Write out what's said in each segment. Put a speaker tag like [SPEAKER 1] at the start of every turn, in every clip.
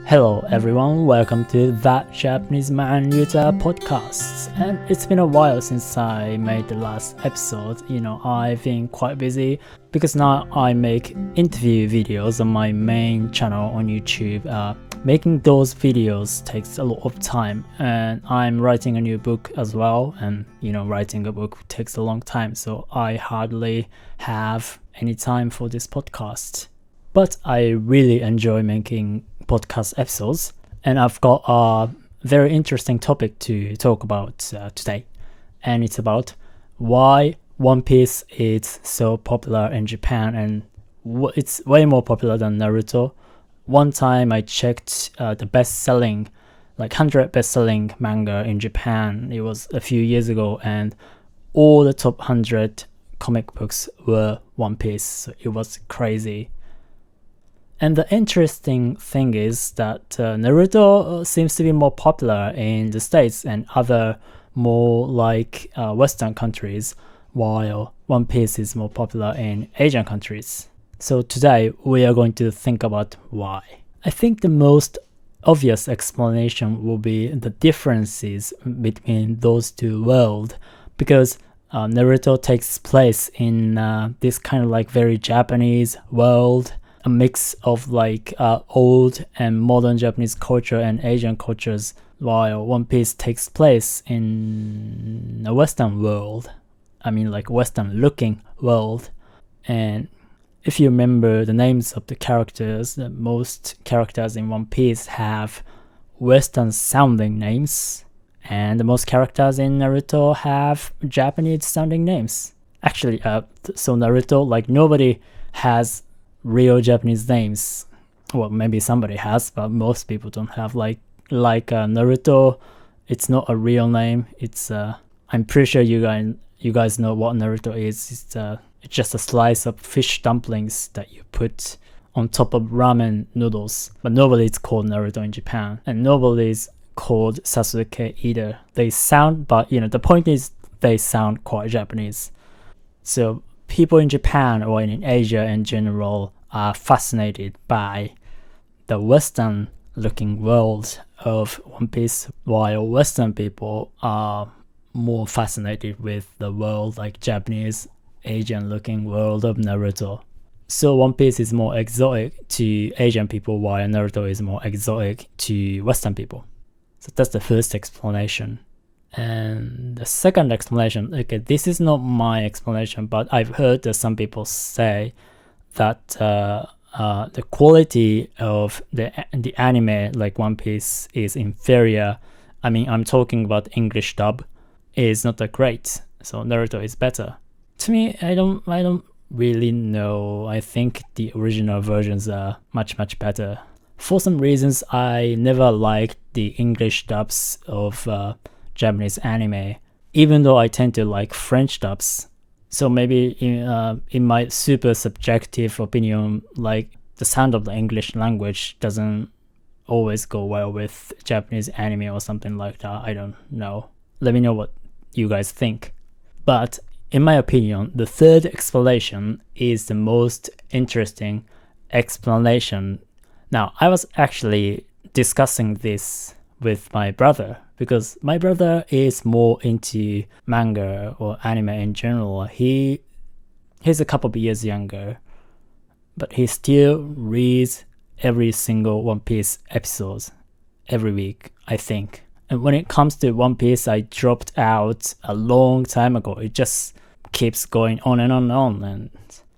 [SPEAKER 1] Hello everyone, welcome to That Japanese Man Yuta podcast. And it's been a while since I made the last episode. I've been quite busy because now I make interview videos on my main channel on YouTube. Making those videos takes a lot of time, and I'm writing a new book as well, and writing a book takes a long time, so I hardly have any time for this podcast. But I really enjoy making podcast episodes, and I've got a very interesting topic to talk about today, and it's about why One Piece is so popular in Japan, and it's way more popular than Naruto. One time I checked the best-selling, 100 best-selling manga in Japan. It was a few years ago, and all the top 100 comic books were One Piece, so it was crazy. And the interesting thing is that Naruto seems to be more popular in the States and other more Western countries, while One Piece is more popular in Asian countries. So today we are going to think about why. I think the most obvious explanation will be the differences between those two worlds, because Naruto takes place in this kind of very Japanese world, a mix of old and modern Japanese culture and Asian cultures, while One Piece takes place in a Western world. Western looking world. And if you remember the names of the characters, most characters in One Piece have Western sounding names, and the most characters in Naruto have Japanese sounding names. Actually, so Naruto, nobody has real Japanese names. Well, maybe somebody has, but most people don't have. Naruto, it's not a real name. It's I'm pretty sure you guys know what Naruto is. It's just a slice of fish dumplings that you put on top of ramen noodles. But nobody is called Naruto in Japan, and nobody is called Sasuke either. They sound, but the point is they sound quite Japanese. So people in Japan or in Asia in general are fascinated by the Western looking world of One Piece, while Western people are more fascinated with the world Japanese, Asian looking world of Naruto. So One Piece is more exotic to Asian people, while Naruto is more exotic to Western people. So that's the first explanation. And the second explanation, this is not my explanation, but I've heard that some people say that the quality of the anime One Piece is inferior. I'm talking about English dub, is not that great, so Naruto is better. To me, I don't really know. I think the original versions are much better. For some reasons, I never liked the English dubs of Japanese anime, even though I tend to like French dubs. So maybe in my super subjective opinion, the sound of the English language doesn't always go well with Japanese anime or something like that. I don't know. Let me know what you guys think. But in my opinion, the third explanation is the most interesting explanation. Now, I was actually discussing this with my brother, because my brother is more into manga or anime in general. He's a couple of years younger, but he still reads every single One Piece episodes every week, I think. And when it comes to One Piece, I dropped out a long time ago. It just keeps going on and on and on, and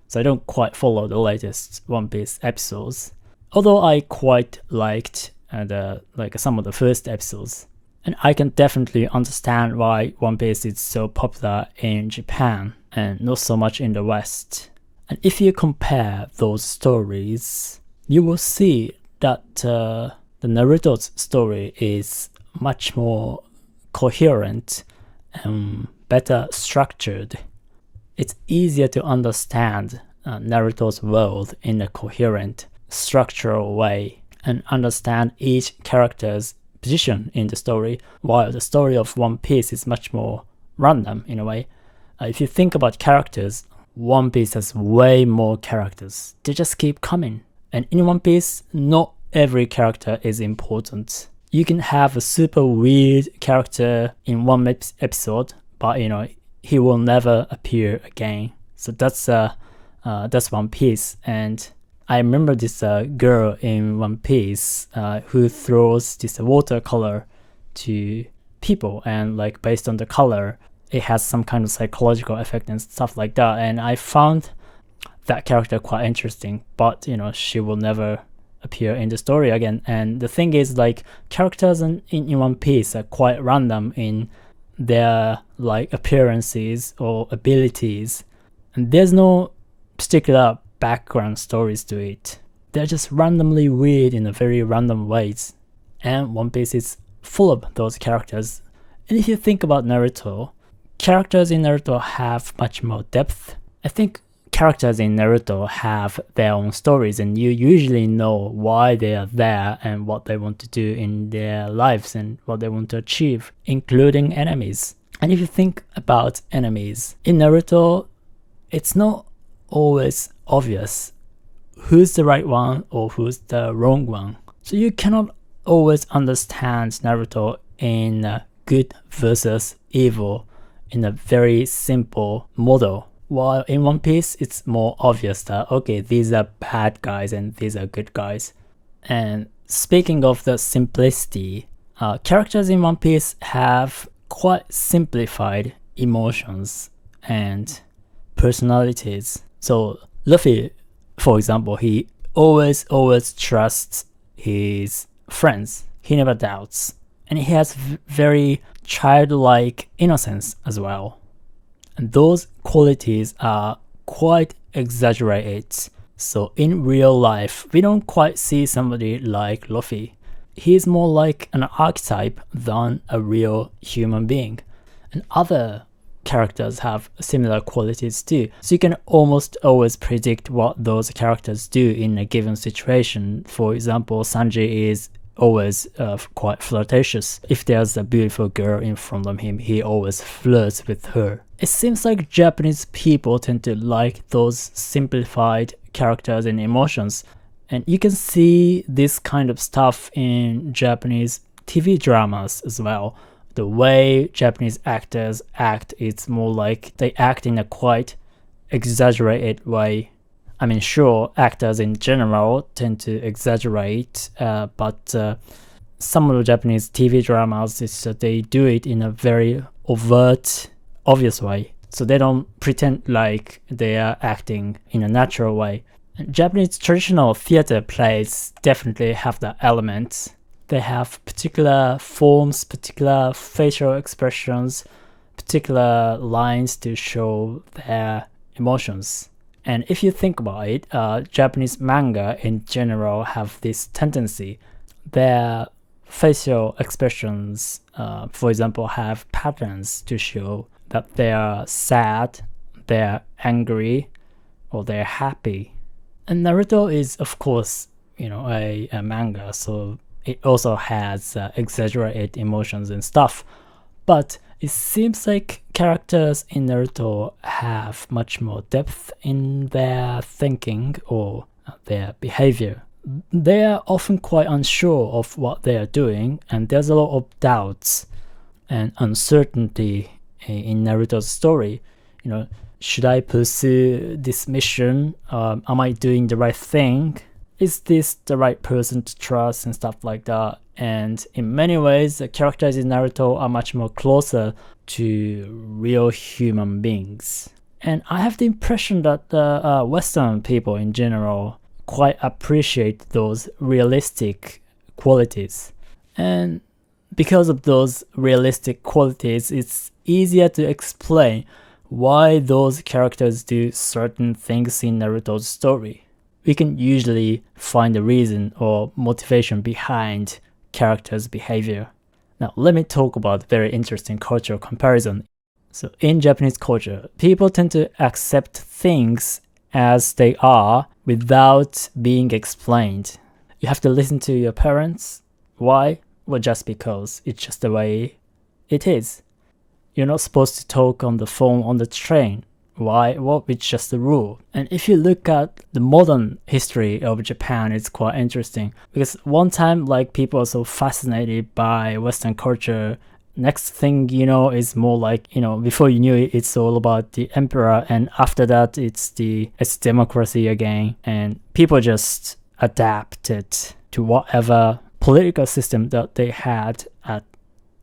[SPEAKER 1] so I don't quite follow the latest One Piece episodes. Although I quite liked some of the first episodes. And I can definitely understand why One Piece is so popular in Japan and not so much in the West. And if you compare those stories, you will see that the Naruto's story is much more coherent and better structured. It's easier to understand Naruto's world in a coherent, structural way and understand each character's position in the story, while the story of One Piece is much more random in a way. If you think about characters, One Piece has way more characters. They just keep coming. And in One Piece, not every character is important. You can have a super weird character in one episode, but he will never appear again. So that's One Piece. And I remember this girl in One Piece who throws this watercolor to people, and like based on the color, it has some kind of psychological effect and stuff like that. And I found that character quite interesting, but she will never appear in the story again. And the thing is, like, characters in One Piece are quite random in their like appearances or abilities, and there's no particular background stories to it. They're just randomly weird in a very random ways, and One Piece is full of those characters. And if you think about Naruto, characters in Naruto have much more depth. I think characters in Naruto have their own stories, and you usually know why they are there and what they want to do in their lives and what they want to achieve, including enemies. And if you think about enemies in Naruto, it's not always obvious who's the right one or who's the wrong one. So you cannot always understand Naruto in good versus evil in a very simple model. While in One Piece, it's more obvious that, okay, these are bad guys and these are good guys. And speaking of the simplicity, characters in One Piece have quite simplified emotions and personalities. So Luffy, for example, he always trusts his friends. He never doubts. And he has very childlike innocence as well. And those qualities are quite exaggerated. So in real life, we don't quite see somebody like Luffy. He is more like an archetype than a real human being. And other characters have similar qualities too. So you can almost always predict what those characters do in a given situation. For example, Sanji is always quite flirtatious. If there's a beautiful girl in front of him, he always flirts with her. It seems like Japanese people tend to like those simplified characters and emotions, and you can see this kind of stuff in Japanese TV dramas as well. The way Japanese actors act, it's more like they act in a quite exaggerated way. I mean, sure, actors in general tend to exaggerate, but some of the Japanese TV dramas, they do it in a very overt, obvious way. So they don't pretend like they are acting in a natural way. Japanese traditional theater plays definitely have that element. They have particular forms, particular facial expressions, particular lines to show their emotions. And if you think about it, Japanese manga in general have this tendency. Their facial expressions, for example, have patterns to show that they are sad, they're angry, or they're happy. And Naruto is, of course, a manga, so it also has exaggerated emotions and stuff. But it seems like characters in Naruto have much more depth in their thinking or their behavior. They are often quite unsure of what they are doing, and there's a lot of doubts and uncertainty in Naruto's story. Should I pursue this mission? Am I doing the right thing? Is this the right person to trust and stuff like that? And in many ways, the characters in Naruto are much more closer to real human beings. And I have the impression that the Western people in general quite appreciate those realistic qualities. And because of those realistic qualities, it's easier to explain why those characters do certain things in Naruto's story. We can usually find a reason or motivation behind characters' behavior. Now, let me talk about a very interesting cultural comparison. So in Japanese culture, people tend to accept things as they are without being explained. You have to listen to your parents. Why? Well, just because it's just the way it is. You're not supposed to talk on the phone on the train. why? Well, it's just a rule. And if you look at the modern history of Japan, it's quite interesting because one time like people are so fascinated by Western culture. Next thing you know is more like, before you knew it, it's all about the emperor, and after that it's democracy again, and people just adapted to whatever political system that they had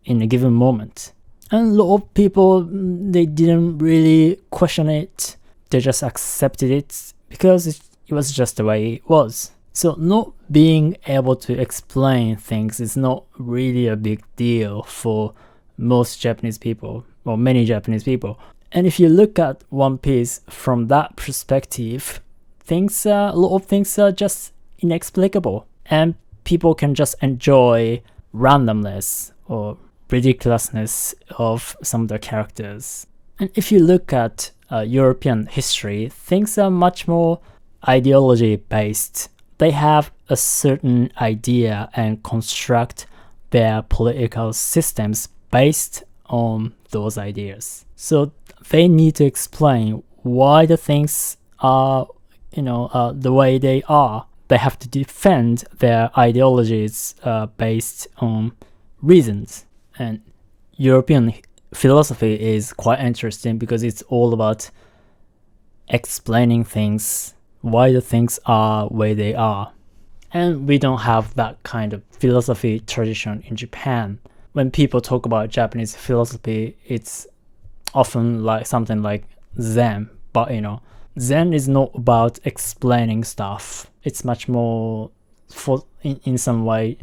[SPEAKER 1] in a given moment. And a lot of people, they didn't really question it, they just accepted it because it was just the way it was. So not being able to explain things is not really a big deal for most Japanese people, or many Japanese people. And if you look at One Piece from that perspective, a lot of things are just inexplicable, and people can just enjoy randomness or ridiculousness of some of the characters. And if you look at European history, things are much more ideology based. They have a certain idea and construct their political systems based on those ideas. So they need to explain why the things are, the way they are. They have to defend their ideologies based on reasons. And European philosophy is quite interesting because it's all about explaining things, why the things are where they are. And we don't have that kind of philosophy tradition in Japan. When people talk about Japanese philosophy, it's often like something like Zen, but Zen is not about explaining stuff. It's much more in some way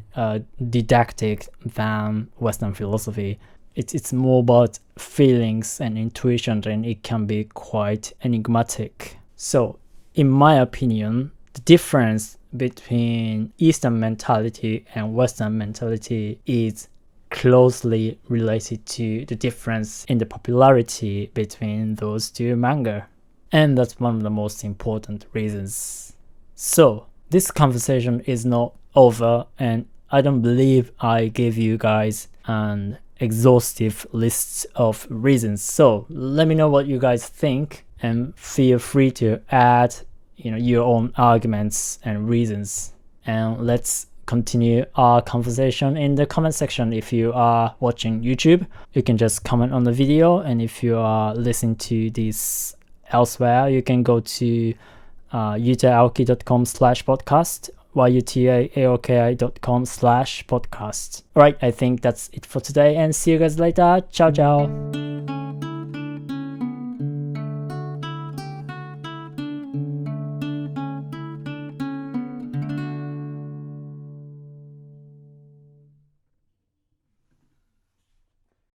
[SPEAKER 1] didactic than Western philosophy. It's more about feelings and intuition, and it can be quite enigmatic. So in my opinion, the difference between Eastern mentality and Western mentality is closely related to the difference in the popularity between those two manga. And that's one of the most important reasons. So this conversation is not over, and I don't believe I gave you guys an exhaustive list of reasons. So let me know what you guys think, and feel free to add your own arguments and reasons. And let's continue our conversation in the comment section. If you are watching YouTube, you can just comment on the video, and if you are listening to this elsewhere, you can go to yutaaoki.com/podcast, yutaaoki.com/podcast. Alright, I think that's it for today, and see you guys later. Ciao ciao.